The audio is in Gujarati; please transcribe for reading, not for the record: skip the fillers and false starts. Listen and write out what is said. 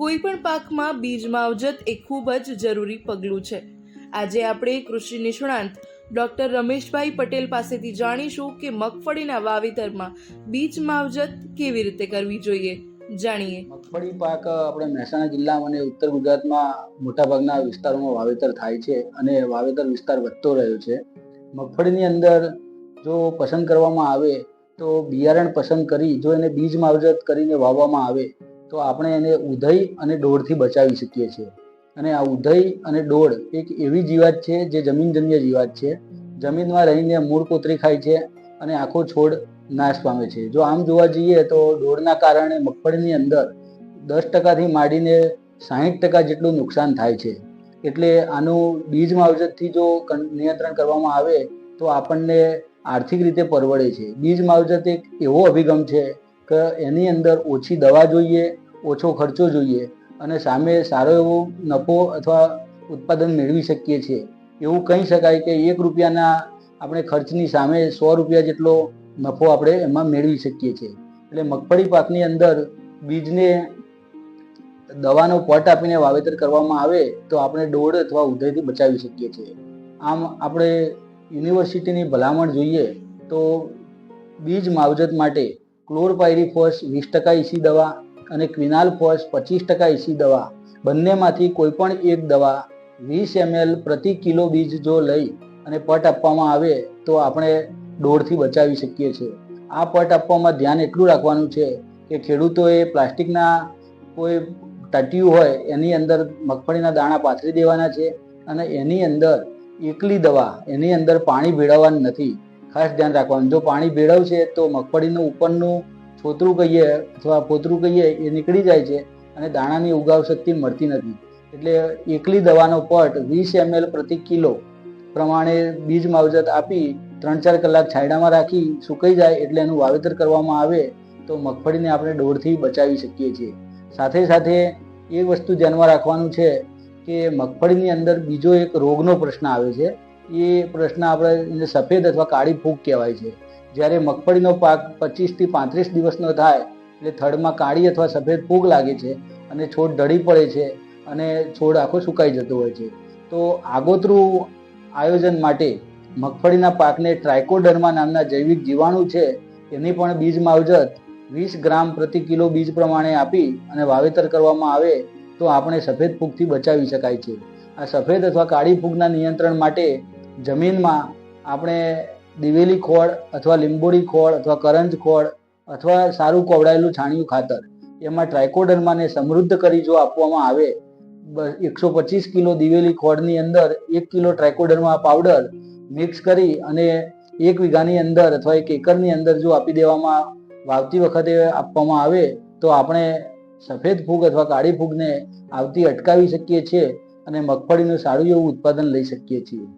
કોઈ પણ પાકમાં બીજ માવજત એ ખૂબ જ જરૂરી પગલું છે. આજે આપણે કૃષિ નિષ્ણાંત ડોક્ટર રમેશભાઈ પટેલ પાસેથી જાણીશું કે મગફળીના વાવેતરમાં બીજ માવજત કેવી રીતે કરવી જોઈએ. જાણીએ. મગફળી પાક આપણે મહેસાણા જિલ્લામાં અને ઉત્તર ગુજરાતમાં મોટાભાગના વિસ્તારોમાં વાવેતર થાય છે અને વાવેતર વિસ્તાર વધતો રહ્યો છે. મગફળીની અંદર જો પસંદ કરવામાં આવે તો બિયારણ પસંદ કરી જો એને બીજ માવજત કરીને વાવવામાં આવે તો આપણે એને ઉધઈ અને ડોળથી બચાવી શકીએ છીએ. અને આ ઉધઈ અને ડોળ એક એવી જીવાત છે જે જમીનજન્ય જીવાત છે. જમીનમાં રહીને મૂળ કોતરી ખાય છે અને આખો છોડ નાશ પામે છે. જો આમ જોવા જઈએ તો ડોળના કારણે મગફળીની અંદર 10% માંડીને 60% જેટલું નુકસાન થાય છે. એટલે આનું બીજ માવજતથી જો નિયંત્રણ કરવામાં આવે તો આપણને આર્થિક રીતે પરવડે છે. બીજ માવજત એક એવો અભિગમ છે કે એની અંદર ઓછી દવા જોઈએ, ઓછો ખર્ચો જોઈએ અને સામે સારો એવો નફો અથવા ઉત્પાદન મેળવી શકીએ છીએ. એવું કહી શકાય કે ₹1 આપણે ખર્ચની સામે ₹100 જેટલો નફો આપણે એમાં મેળવી શકીએ છીએ. એટલે મગફળી પાકની અંદર બીજને દવાનો પટ આપીને વાવેતર કરવામાં આવે તો આપણે ડોળ અથવા ઉધઈથી બચાવી શકીએ છીએ. આમ આપણે યુનિવર્સિટીની ભલામણ જોઈએ તો બીજ માવજત માટે ક્લોરપાયરીફોસ 20% ઇસી દવા અને ક્વિનાલફોસ 25% ઇસી દવા બંનેમાંથી કોઈ પણ એક દવા 20 ml પ્રતિ કિલો બીજ જો લઈ અને પટ આપવામાં આવે તો આપણે ડોળથી બચાવી શકીએ છીએ. આ પટ આપવામાં ધ્યાન એટલું રાખવાનું છે કે ખેડૂતોએ પ્લાસ્ટિકના કોઈ ટાટિયું હોય એની અંદર મગફળીના દાણા પાથરી દેવાના છે અને એની અંદર એકલી દવા એની અંદર પાણી ભેળવવાનું નથી. ખાસ ધ્યાન રાખવાનું. જો પાણી ભેળવશે તો મગફળીનું ઉપરનું છોતરું કહીએ અથવા પોતરું કહીએ એ નીકળી જાય છે અને દાણાની ઉગાવ શક્તિ મળતી નથી. એટલે એકલી દવાનો પટ 20 ml પ્રતિ કિલો પ્રમાણે બીજ માવજત આપી 3-4 કલાક છાંયડામાં રાખી સુકાઈ જાય એટલે એનું વાવેતર કરવામાં આવે તો મગફળીને આપણે ડોળથી બચાવી શકીએ છીએ. સાથે સાથે એ વસ્તુ ધ્યાનમાં રાખવાનું છે કે મગફળીની અંદર બીજો એક રોગનો પ્રશ્ન આવે છે. એ પ્રશ્ન આપણે એને સફેદ અથવા કાળી ફૂગ કહેવાય છે. જ્યારે મગફળીનો પાક 25 થી 35 દિવસનો થાય એટલે થડમાં કાળી અથવા સફેદ ફૂગ લાગે છે અને છોડ ઢળી પડે છે અને છોડ આખો સુકાઈ જતો હોય છે. તો આગોતરું આયોજન માટે મગફળીના પાકને ટ્રાઇકોડર્મા નામના જૈવિક જીવાણુ છે એની પણ બીજ માવજત 20 ગ્રામ પ્રતિ કિલો બીજ પ્રમાણે આપી અને વાવેતર કરવામાં આવે તો આપણે સફેદ ફૂગથી બચાવી શકાય છે. આ સફેદ અથવા કાળી ફૂગના નિયંત્રણ માટે જમીનમાં આપણે દિવેલી ખોળ અથવા લીંબોળી ખોળ અથવા કરંજ ખોળ અથવા સારું કોવડાયેલું છાણિયું ખાતર એમાં ટ્રાઇકોડર્માને સમૃદ્ધ કરી જો આપવામાં આવે 125 કિલો દિવેલી ખોળની અંદર 1 કિલો ટ્રાઇકોડર્મા પાવડર મિક્સ કરી અને 1 વીઘાની અંદર અથવા 1 એકરની અંદર જો આપી દેવામાં વાવતી વખતે આપવામાં આવે તો આપણે સફેદ ફૂગ અથવા કાળી ફૂગને આવતી અટકાવી શકીએ છીએ અને મગફળીનું સારું એવું ઉત્પાદન લઈ શકીએ છીએ.